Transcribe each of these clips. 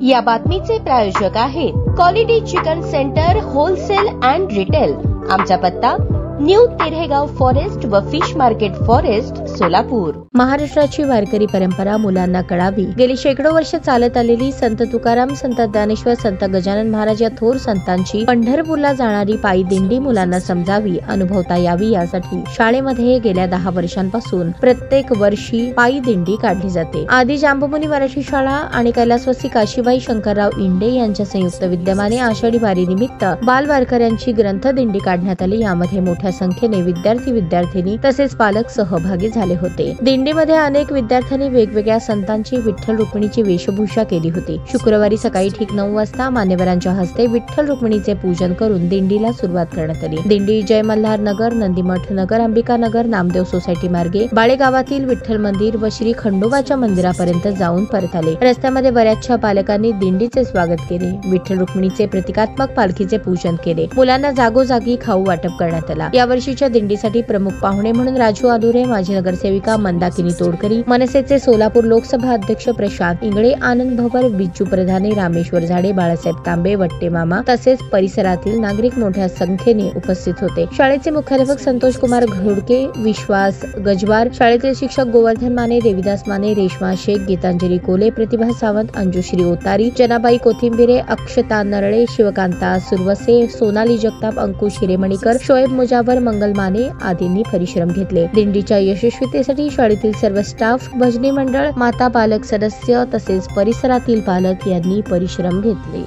या बातमीचे प्रायोजक आहेत quality chicken centre wholesale and retail. आमचा पत्ता न्यू तिरेगाव फॉरेस्ट व फिश मार्केट फॉरेस्ट सोलापूर। महाराष्ट्राची वारकरी परंपरा मुलांना कळावी। गेली शेकडो वर्ष चालत आलेली संत तुकाराम, संत ज्ञानेश्वर, संत गजानन महाराज या थोर संतांची पंढरपूरला जाणारी पायी दिंडी मुलांना समजावी, अनुभवता यावी यासाठी शाळेमध्ये गेल्या 10 वर्षांपासून प्रत्येक वर्षी पायी दिंडी काढली जाते। आदी जांबुमुनी मराठी शाळा आणि कैलासवासी काशीबाई शंकरराव इंडे यांच्या संयुक्त विद्यमाने आषाढी वारी निमित्त बाल वारकऱ्यांची ग्रंथ दिंडी काढण्यात आली। यामध्ये मोठ्या संख्येने विद्यार्थी-विद्यार्थिनी तसेच पालक सहभागी झाले होते। दिंडीमध्ये अनेक विद्यार्थ्यांनी वेगवेगळ्या संतांची विठ्ठल रुक्मिणीची वेशभूषा केली होती। शुक्रवारी सकाळी ठीक 9 वाजता मान्यवरांच्या हस्ते विठ्ठल रुक्मिणीचे पूजन करून दिंडीला सुरुवात करण्यात आली। दिंडी जय मल्हार नगर, नंदीमठ नगर, अंबिका नगर, नामदेव सोसायटी मार्गे बाळेगावातील विठ्ठल मंदिर व श्री खंडोबाच्या मंदिरापर्यंत जाऊन परत आले। रस्त्यामध्ये बऱ्याचशा पालकांनी दिंडीचे स्वागत केले। विठ्ठल रुक्मिणीचे प्रतिकात्मक पालखीचे पूजन केले। मुलांना जागोजागी खाऊ वाटप करण्यात आला। या वर्षीच्या दिंडीसाठी प्रमुख पाहुणे म्हणून राजू आदुरे, माजी नगरसेविका मंदाकिनी तोडकरी, मनसेचे सोलापूर लोकसभा अध्यक्ष प्रशांत इंगळे, आनंद भवर, बिज्जू प्रधाने, रामेश्वर झाडे, बाळासाहेब तांबे, वट्टे मामा तसेच परिसरातील नागरिक मोठ्या संख्येने उपस्थित होते। शाळेचे मुख्याध्यापक संतोष कुमार घोडके, विश्वास गजवार, शाळेतील शिक्षक गोवर्धन माने, देविदास माने, रेश्मा शेख, गीतांजली कोले, प्रतिभा सावंत, अंजुश्री ओतारी, जनाबाई कोथिंबिरे, अक्षता नरळे, शिवकांता सुरवसे, सोनाली जगताप, अंकुश हिरेमणीकर, शोएब मुजावर, मंगल माने आदींनी परिश्रम घेतले। दिंडीच्या यशस्वीतेसाठी शाळेतील सर्व स्टाफ, भजनी मंडळ, माता पालक सदस्य तसेच परिसरातील पालक यांनी परिश्रम घेतले।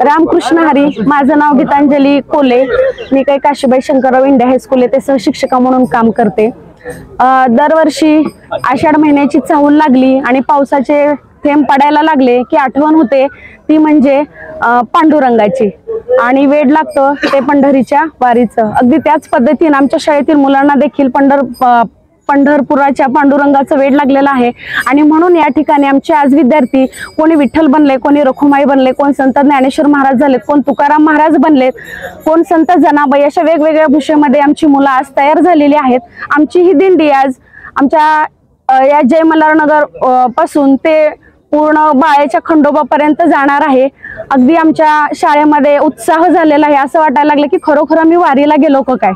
रामकृष्ण हरी, माझं नाव गीतांजली कोले, मी काही काशीबाई शंकरराव इंडे हायस्कूल येथे सहशिक्षिका म्हणून काम करते। दरवर्षी आषाढ महिन्याची चाहूल लागली आणि पावसाचे थेंब पडायला लागले की आठवण होते ती म्हणजे पांडुरंगाची आणि वेड लागतं ते पंढरीच्या वारीचं। अगदी त्याच पद्धतीने आमच्या शाळेतील मुलांना देखील पंढरपुराच्या पांडुरंगाचं वेड लागलेलं आहे आणि म्हणून या ठिकाणी आमचे आज विद्यार्थी कोणी विठ्ठल बनले, कोणी रखुमाई बनले, कोण संत ज्ञानेश्वर महाराज झालेत, कोण तुकाराम महाराज बनलेत, कोण संत जनाबाई, अशा वेगवेगळ्या भूषेमध्ये आमची मुलं आज तयार झालेली आहेत। आमची ही दिंडी आज आमच्या या जय मल्हार नगर पासून ते पूर्ण बाळेच्या खंडोबापर्यंत जाणार आहे। अगदी आमच्या शाळेमध्ये उत्साह झालेला आहे, असं वाटायला लागलं की खरोखर मी वारीला गेलो का काय।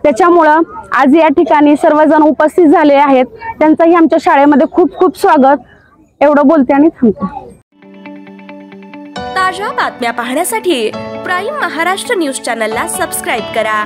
त्याच्यामुळं आज या ठिकाणी सर्वजण उपस्थित झाले आहेत, त्यांचंही आमच्या शाळेमध्ये खूप खूप स्वागत। एवढं बोलते आणि थांबते। ताज्या बातम्या पाहण्यासाठी प्राईम महाराष्ट्र न्यूज चॅनलला सबस्क्राईब करा।